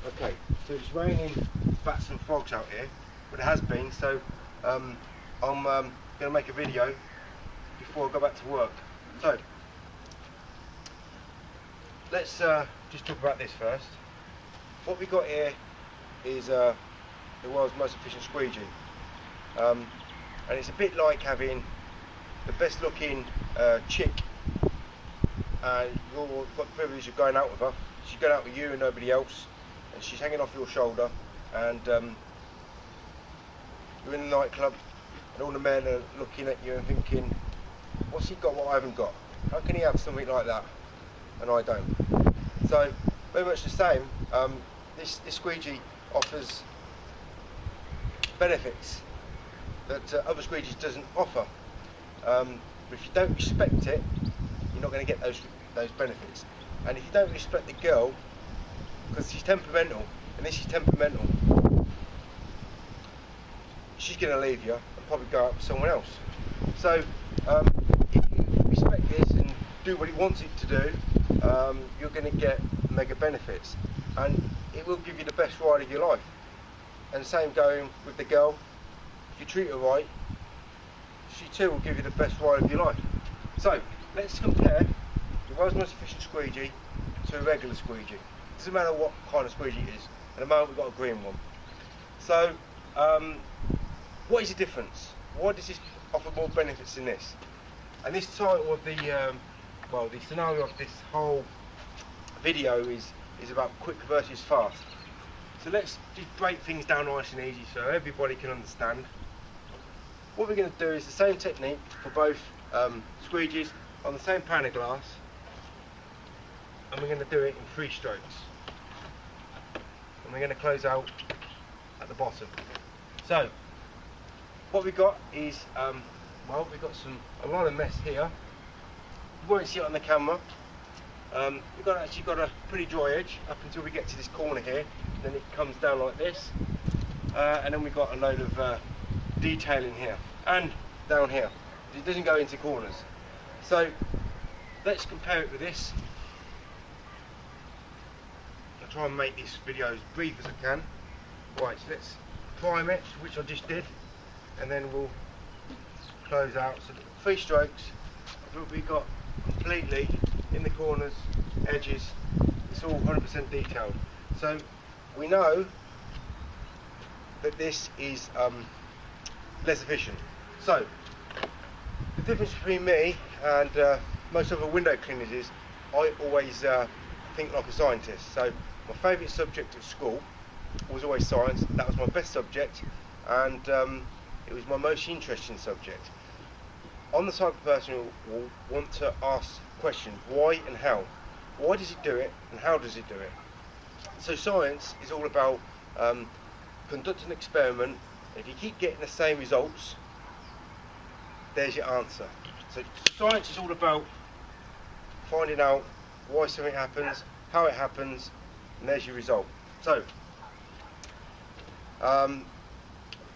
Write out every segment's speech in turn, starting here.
Okay, so it's raining bats and frogs out here, but it has been, so I'm going to make a video before I go back to work. So, let's just talk about this first. What we got here is the world's most efficient squeegee. And it's a bit like having the best looking chick, and you've got the privilege of going out with her. She's going out with you and nobody else, and she's hanging off your shoulder, and you're in the nightclub and all the men are looking at you and thinking, what's he got what I haven't got? How can he have something like that and I don't? So very much the same. This squeegee offers benefits that other squeegees doesn't offer. But if you don't respect it, you're not going to get those benefits. And if you don't respect the girl, because she's temperamental, and this is temperamental, she's going to leave you and probably go out with someone else. So if you respect this and do what it wants it to do, you're going to get mega benefits, and it will give you the best ride of your life. And same going with the girl. If you treat her right, she too will give you the best ride of your life. So let's compare the world's most efficient squeegee to a regular squeegee. Doesn't matter what kind of squeegee it is. At the moment we've got a green one. So what is the difference? Why does this offer more benefits than this? And this title of the the scenario of this whole video is about quick versus fast. So let's just break things down nice and easy so everybody can understand. What we're going to do is the same technique for both squeegees on the same pane of glass, and we're going to do it in 3 strokes, and we're going to close out at the bottom. So what we've got is we've got a lot of mess here. You won't see it on the camera. We've actually got a pretty dry edge up until we get to this corner here, then it comes down like this, and then we've got a load of detailing here and down here. It doesn't go into corners. So let's compare it with this. I'll try and make this video as brief as I can. Right, so let's prime it, which I just did, and then we'll close out. So 3 strokes, we've got completely in the corners, edges, it's all 100% detailed. So we know that this is less efficient. So the difference between me and most other window cleaners is I always think like a scientist. So my favourite subject at school was always science. That was my best subject, and it was my most interesting subject. I'm the type of person who will want to ask questions, why and how. Why does it do it and how does it do it? So science is all about conducting an experiment. If you keep getting the same results, there's your answer. So science is all about finding out why something happens, how it happens, and there's your result. So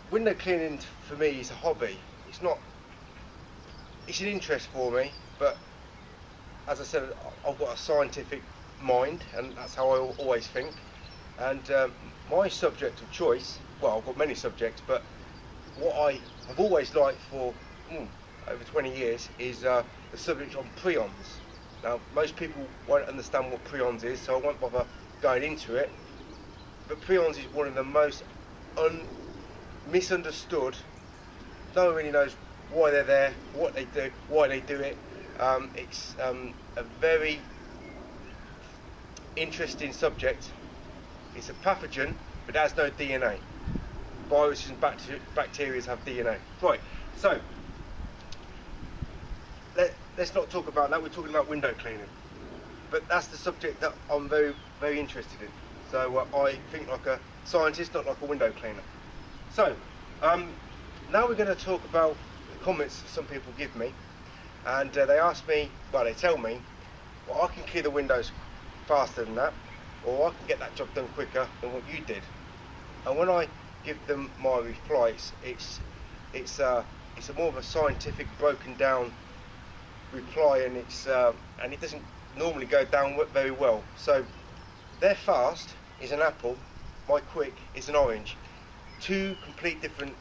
window cleaning for me is a hobby. It's an interest for me, but as I said, I've got a scientific mind, and that's how I always think. And my subject of choice, well, I've got many subjects, but what I have always liked for over 20 years is the subject on prions. Now, most people won't understand what prions is, so I won't bother going into it. But prions is one of the most misunderstood. No one really knows why they're there, what they do, why they do it. It's a very interesting subject. It's a pathogen, but it has no DNA. Viruses and bacteria have DNA. Right, so let's not talk about that. We're talking about window cleaning, but that's the subject that I'm very, very interested in. So I think like a scientist, not like a window cleaner. So now we're going to talk about the comments that some people give me, and they ask me, well, they tell me, well, I can clear the windows faster than that, or I can get that job done quicker than what you did. And when I give them my replies, it's a more of a scientific, broken down reply, and it doesn't normally go down very well. So they're fast, is an apple, my Quick is an orange. Two complete different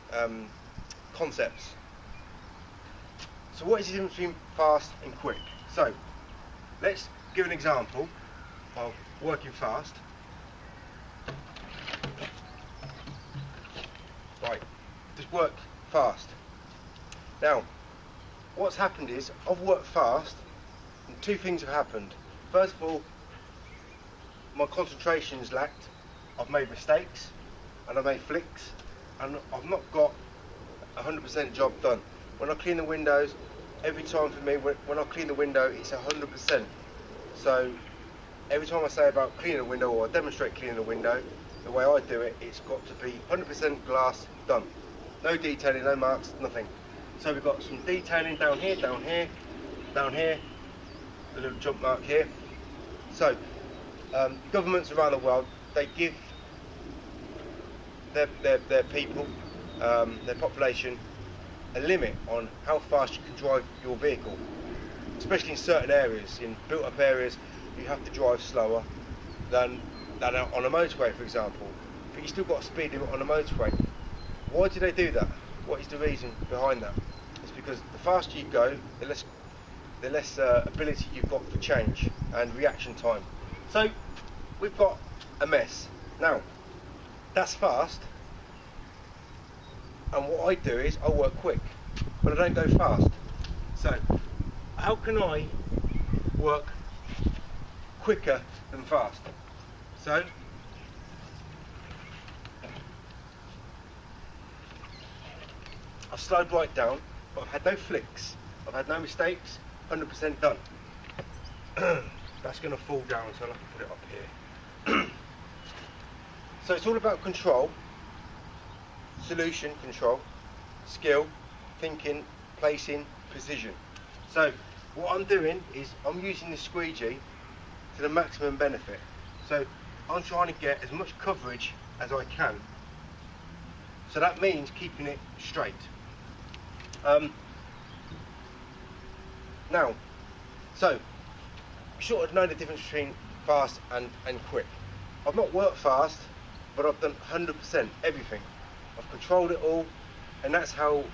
concepts. So what is the difference between fast and quick? So let's give an example of working fast. Right, just work fast. Now, what's happened is I've worked fast and two things have happened. First of all, my concentration's lacked. I've made mistakes and I've made flicks and I've not got 100% job done. When I clean the windows, every time for me, when I clean the window, it's 100%. So every time I say about cleaning a window or I demonstrate cleaning a window, the way I do it, it's got to be 100% glass done. No detailing, no marks, nothing. So we've got some detailing down here, down here, down here, a little jump mark here. So governments around the world, they give their people, their population, a limit on how fast you can drive your vehicle, especially in certain areas. In built-up areas, you have to drive slower than on a motorway, for example. But you still got a speed limit on a motorway. Why do they do that? What is the reason behind that? It's because the faster you go, the less ability you've got for change and reaction time. So we've got a mess. Now, that's fast, and what I do is I work quick, but I don't go fast. So how can I work quicker than fast? So I've slowed right down, but I've had no flicks, I've had no mistakes, 100% done. That's going to fall down, so I'll have to put it up here. So it's all about control, solution control, skill, thinking, placing, precision. So what I'm doing is I'm using the squeegee to the maximum benefit. So I'm trying to get as much coverage as I can. So that means keeping it straight. Now, so you sort of know the difference between fast and quick. I've not worked fast, but I've done 100% everything. I've controlled it all, and that's how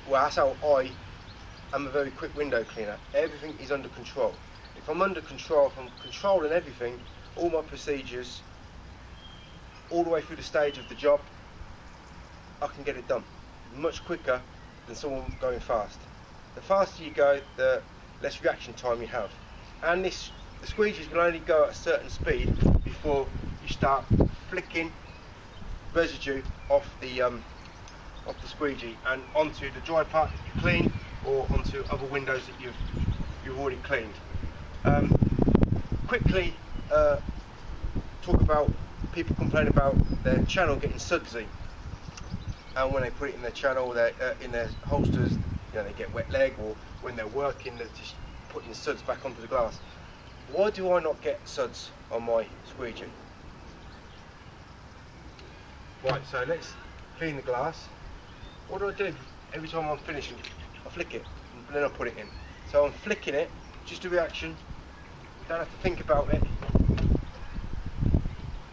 that's how I am a very quick window cleaner. Everything is under control. If I'm under control, if I'm controlling everything, all my procedures, all the way through the stage of the job, I can get it done much quicker than someone going fast. The faster you go, the less reaction time you have. And the squeegees will only go at a certain speed before you start flicking residue off the squeegee and onto the dry part that you clean, or onto other windows that you've already cleaned. Quickly talk about people complain about their channel getting sudsy, and when they put it in their channel, in their holsters, you know, they get wet leg, or when they're working, they're just putting suds back onto the glass. Why do I not get suds on my squeegee? Right, so let's clean the glass. What do I do? Every time I'm finishing, I flick it, and then I put it in. So I'm flicking it, just a reaction, don't have to think about it.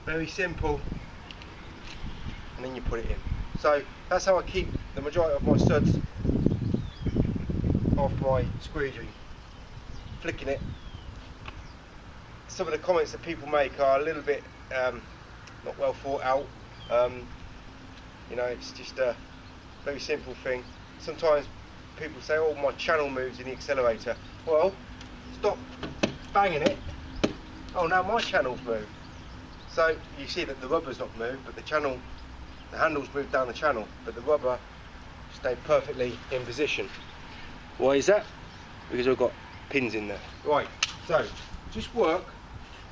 Very simple, and then you put it in. So that's how I keep the majority of my suds off my squeegee, flicking it. Some of the comments that people make are a little bit not well thought out. You know, it's just a very simple thing. Sometimes people say, oh, my channel moves in the accelerator. Well, stop banging it. Oh, now my channel's moved. So you see that the rubber's not moved, but the handle's moved down the channel, but the rubber stayed perfectly in position. Why is that? Because I've got pins in there. Right, so just work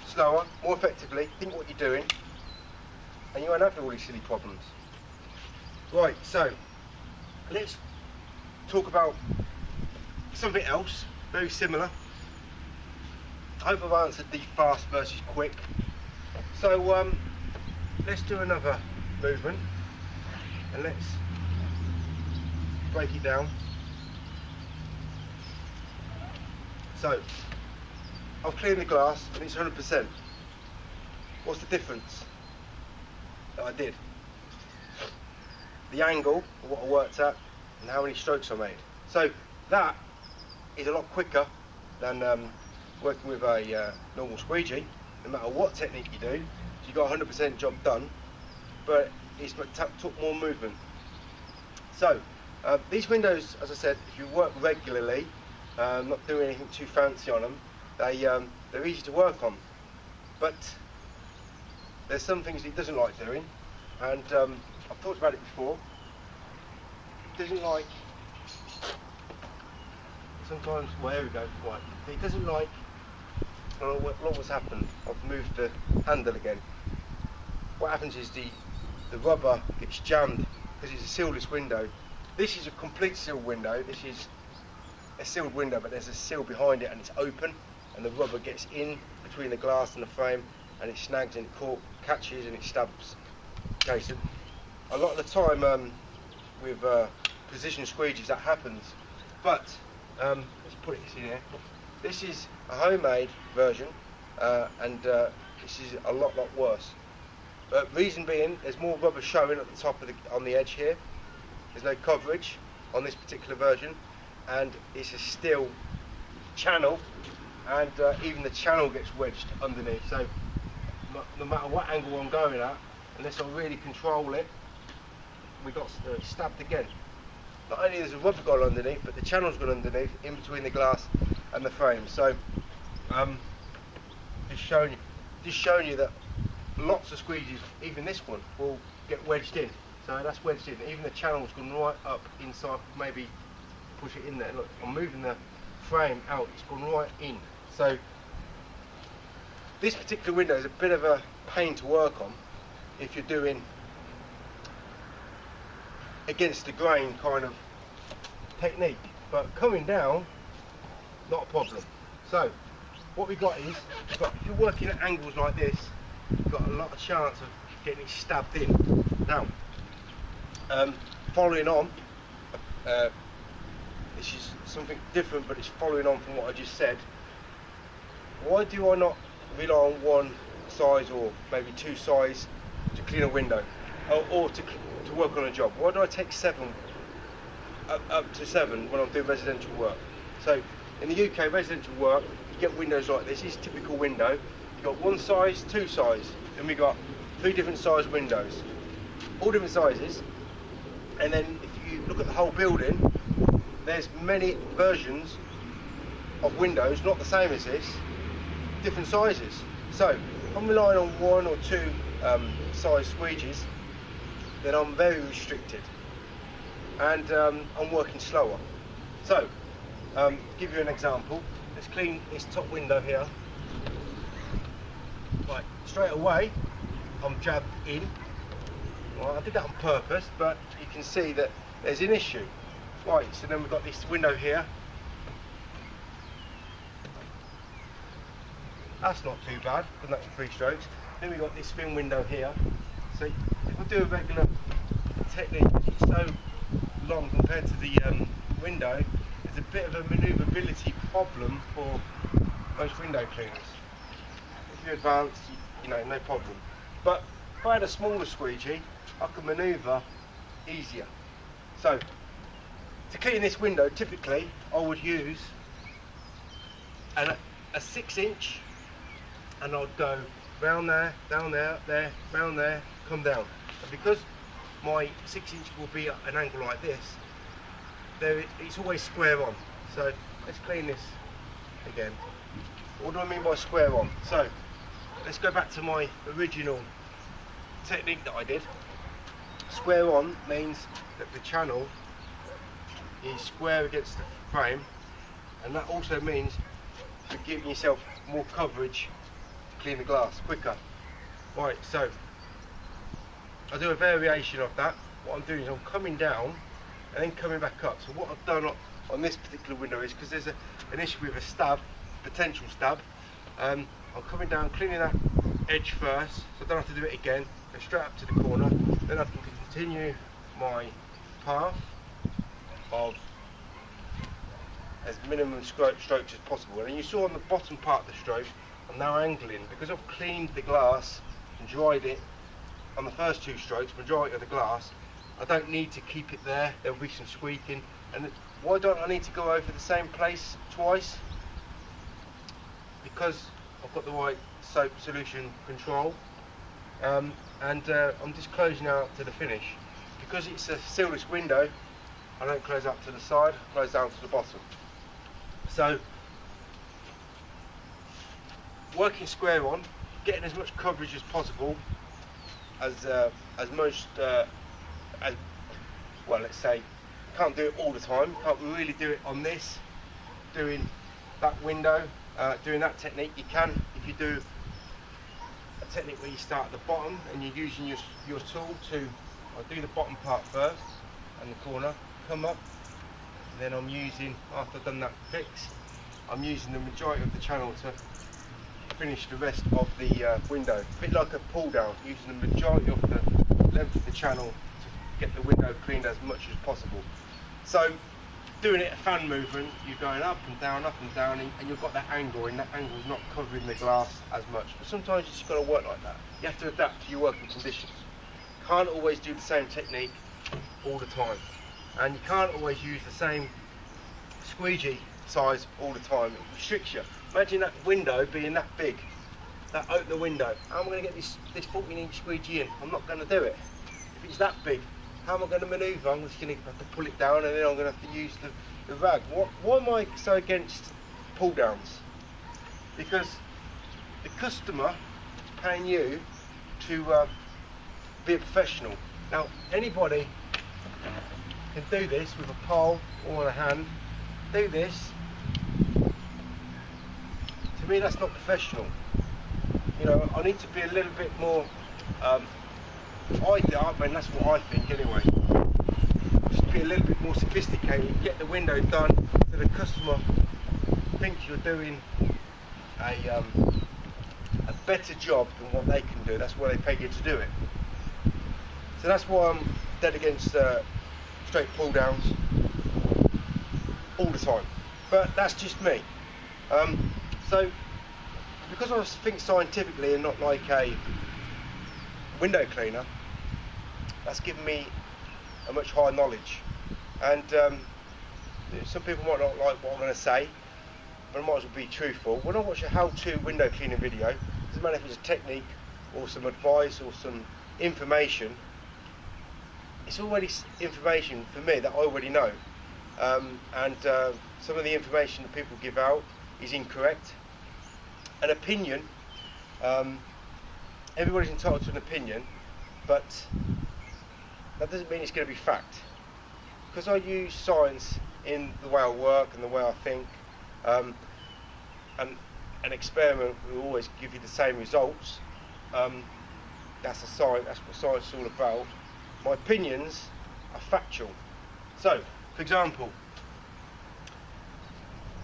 slower, more effectively, think what you're doing, and you won't have all these silly problems. Right, so let's talk about something else, very similar. I hope I've answered the fast versus quick. So let's do another movement, and let's break it down. So I've cleaned the glass and it's 100%. What's the difference that I did? The angle of what I worked at and how many strokes I made. So that is a lot quicker than working with a normal squeegee. No matter what technique you do, you got 100% job done, but it's took more movement. So these windows, as I said, if you work regularly, not doing anything too fancy on them, they're easy to work on. But there's some things he doesn't like doing, and I've talked about it before. He doesn't like, sometimes, well, here we go, right. He doesn't like, look what's happened. I've moved the handle again. What happens is the rubber gets jammed because it's a sealless window. This is a complete sealed window. This is a sealed window, but there's a seal behind it and it's open, and the rubber gets in between the glass and the frame, and it snags and it catches and it stabs. Okay, so a lot of the time with precision squeegees that happens, but let's put it in here. This is a homemade version, and this is a lot worse. Reason being, there's more rubber showing at the top of on the edge here. There's no coverage on this particular version, and it's a steel channel, and even the channel gets wedged underneath. So no matter what angle I'm going at, unless I really control it, we got stabbed again. Not only there's a rubber gone underneath, but the channel's gone underneath, in between the glass and the frame. So just showing you that lots of squeegees, even this one, will get wedged in. So that's wedged in. Even the channel's gone right up inside. Maybe push it in there. Look, I'm moving the frame out. It's gone right in. So this particular window is a bit of a pain to work on if you're doing against the grain kind of technique, but coming down, not a problem. So what we've got is, if you're working at angles like this, you've got a lot of chance of getting it stabbed in. Now, following on, this is something different, but it's following on from what I just said. Why do I not rely on one size or maybe two size to clean a window, or to work on a job? Why do I take up to seven when I'm doing residential work? So in the UK, residential work, you get windows like this. This is a typical window. You've got one size, two size, and we've got three different size windows, all different sizes. And then if you look at the whole building, there's many versions of windows, not the same as this, different sizes. So if I'm relying on one or two size squeegees, then I'm very restricted, and I'm working slower. So, to give you an example, let's clean this top window here. Right, straight away, I'm jabbed in. Well, I did that on purpose, but you can see that there's an issue. Right, so then we've got this window here. That's not too bad, done that in 3 strokes. Then we've got this thin window here. So if I do a regular technique, it's so long compared to the window, there's a bit of a manoeuvrability problem for most window cleaners. If you're advanced, you know, no problem. But if I had a smaller squeegee, I could manoeuvre easier. So to clean this window, typically I would use a 6-inch, and I'd go round there, down there, up there, round there, come down. And because my 6-inch will be at an angle like this, it's always square on. So let's clean this again. What do I mean by square on? So let's go back to my original technique that I did. Square on means that the channel is square against the frame, and that also means you're giving yourself more coverage to clean the glass quicker. Right, so I do a variation of that. What I'm doing is I'm coming down and then coming back up. So what I've done on this particular window is, because there's an issue with a stab, potential stab, I'm coming down, cleaning that edge first, so I don't have to do it again. Go straight up to the corner, then I can continue my path of as minimum strokes as possible. And you saw on the bottom part of the stroke, I'm now angling because I've cleaned the glass and dried it on the first 2 strokes, majority of the glass, I don't need to keep it there. There'll be some squeaking. And why don't I need to go over the same place twice? Because I've got the right soap solution control, and I'm just closing out to the finish. Because it's a sealless window, I don't close up to the side, I close down to the bottom. So, working square on, getting as much coverage as possible, as well, let's say, can't do it all the time, can't really do it on this, doing that window, doing that technique. You can if you do a technique where you start at the bottom and you're using your tool to, I'll do the bottom part first and the corner, come up, and then I'm using, after I've done that fix, I'm using the majority of the channel to finish the rest of the window. A bit like a pull down, using the majority of the length of the channel to get the window cleaned as much as possible. So doing it a fan movement, you're going up and down, and you've got that angle, and that angle's not covering the glass as much. But sometimes you just got to work like that. You have to adapt to your working conditions. Can't always do the same technique all the time, and you can't always use the same squeegee size all the time. It restricts you. Imagine that window being that big, that opener window. How am I going to get this 14-inch squeegee in? I'm not going to do it. If it's that big, how am I going to manoeuvre? I'm just going to have to pull it down, and then I'm going to have to use the rag. Why am I so against pull downs? Because the customer is paying you to be a professional. Now, anybody can do this with a pole or a hand. Do this. To me, that's not professional. You know, I need to be a little bit more. I mean, that's what I think anyway. Just be a little bit more sophisticated. Get the window done so the customer thinks you're doing a better job than what they can do. That's why they pay you to do it. So that's why I'm dead against straight pull downs all the time. But that's just me. So because I think scientifically and not like a window cleaner, that's given me a much higher knowledge. And some people might not like what I'm going to say, but I might as well be truthful. When I watch a how-to window cleaning video, doesn't matter if it's a technique or some advice or some information, it's already information for me that I already know. And some of the information that people give out is incorrect. An opinion, everybody's entitled to an opinion, but that doesn't mean it's going to be fact. Because I use science in the way I work and the way I think, and an experiment will always give you the same results. That's what science is all about. My opinions are factual. So, for example,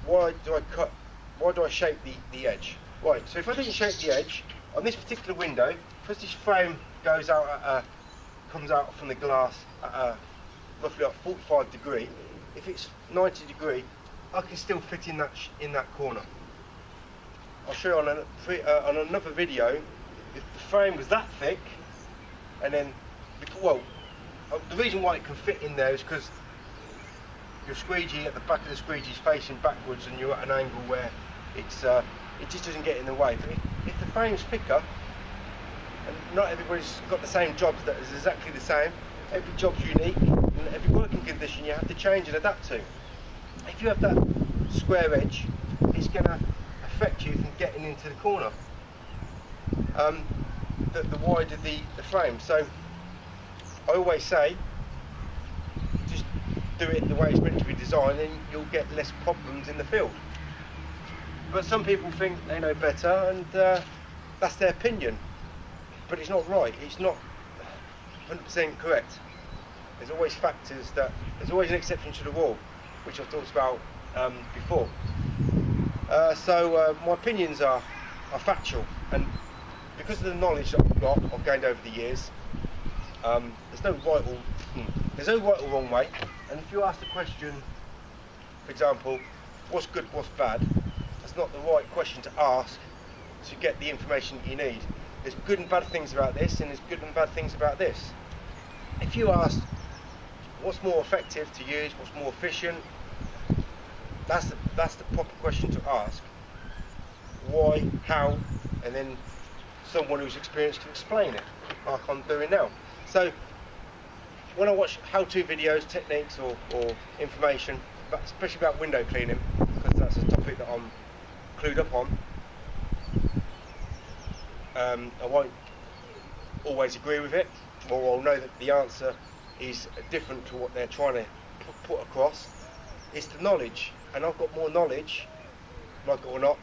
why do I shape the edge? Right, so if I didn't shape the edge, on this particular window, because this frame comes out from the glass at roughly like 45 degree, if it's 90 degree, I can still fit in that corner. I'll show you on another video, if the frame was that thick, and then, well, the reason why it can fit in there is because your squeegee at the back of the squeegee is facing backwards, and you're at an angle where it just doesn't get in the way. But if the frame's thicker, and not everybody's got the same jobs that is exactly the same, every job's unique, and every working condition you have to change and adapt to. If you have that square edge, it's going to affect you from getting into the corner, the wider the frame. So I always say, just do it the way it's meant to be designed, and you'll get less problems in the field. But some people think they know better, and that's their opinion. But it's not right. It's not 100% correct. There's always factors there's always an exception to the rule, which I've talked about before. So my opinions are factual, and because of the knowledge that I've gained over the years, there's no right or wrong way. And if you ask the question, for example, what's good, what's bad, that's not the right question to ask to get the information that you need. there's good and bad things about this, and there's good and bad things about this. If you ask what's more effective to use, what's more efficient, that's the proper question to ask. Why, how, and then someone who's experienced can explain it, like I'm doing now. So when I watch how-to videos, techniques or information, especially about window cleaning, because that's a topic that I'm clued up on, I won't always agree with it, or I'll know that the answer is different to what they're trying to put across. It's the knowledge, and I've got more knowledge, like it or not,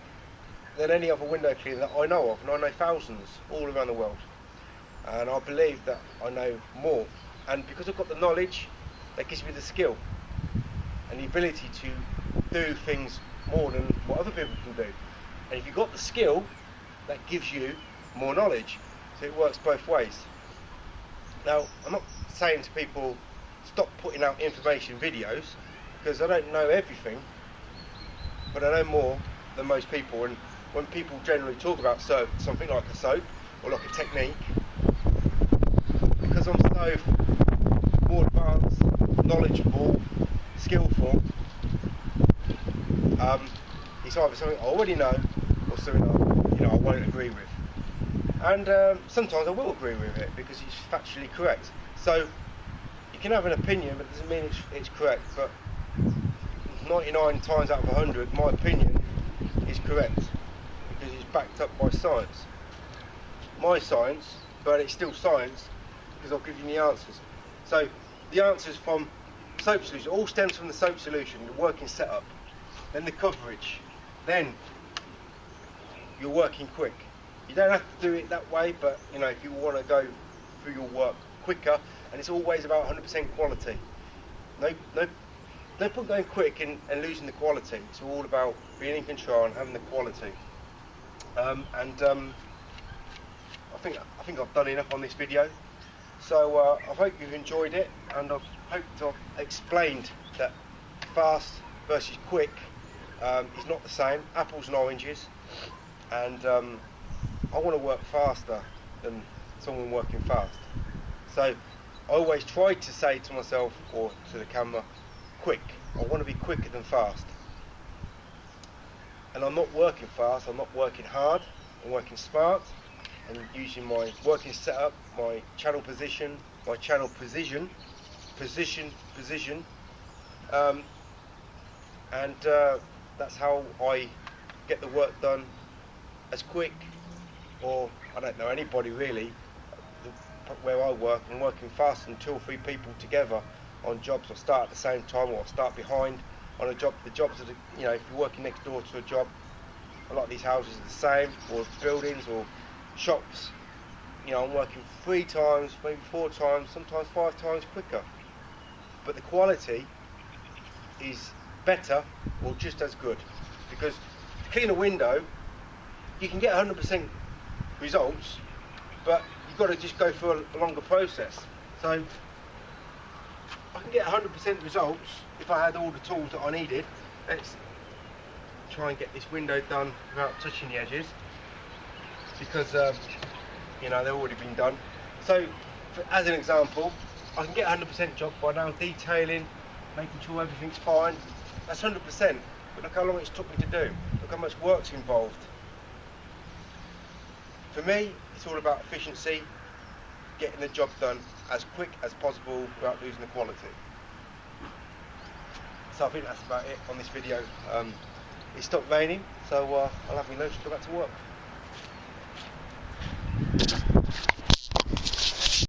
than any other window cleaner that I know of, and I know thousands all around the world, and I believe that I know more, and because I've got the knowledge, that gives me the skill and the ability to do things more than what other people can do. And if you've got the skill, that gives you more knowledge, so it works both ways. Now, I'm not saying to people stop putting out information videos, because I don't know everything, but I know more than most people. And when people generally talk about something like a soap or like a technique, because I'm so more advanced, knowledgeable, skillful, it's either something I already know or something I won't agree with. And sometimes I will agree with it because it's factually correct. So you can have an opinion, but it doesn't mean it's correct. But 99 times out of 100, my opinion is correct because it's backed up by science. My science, but it's still science because I'll give you the answers. So the answers from soap solution all stems from the soap solution, the working setup, then the coverage, then you're working quick. You don't have to do it that way, but if you want to go through your work quicker, and it's always about 100% quality. No point going quick and losing the quality. It's all about being in control and having the quality. I think I've done enough on this video. So I hope you've enjoyed it, and I hope I've explained that fast versus quick is not the same. Apples and oranges, and I want to work faster than someone working fast. So I always try to say to myself or to the camera, quick. I want to be quicker than fast. And I'm not working fast, I'm not working hard, I'm working smart. I'm using my working setup, my channel position, and that's how I get the work done as quick, or I don't know anybody really. Where I work, I'm working faster than 2 or 3 people together on jobs. I start at the same time, or I start behind on a job. The jobs are, if you're working next door to a job, a lot of these houses are the same, or buildings, or shops. I'm working 3 times, maybe 4 times, sometimes 5 times quicker. But the quality is better, or just as good, because to clean a window, you can get 100% results, but you've got to just go through a longer process. So I can get 100% results if I had all the tools that I needed. Let's try and get this window done without touching the edges, because they've already been done. So as an example, I can get 100% job by now detailing, making sure everything's fine. That's 100%, but look how long it's took me to do. Look how much work's involved. For me, it's all about efficiency, getting the job done as quick as possible without losing the quality. So I think that's about it on this video. It stopped raining, so I'll have my lunch and go back to work.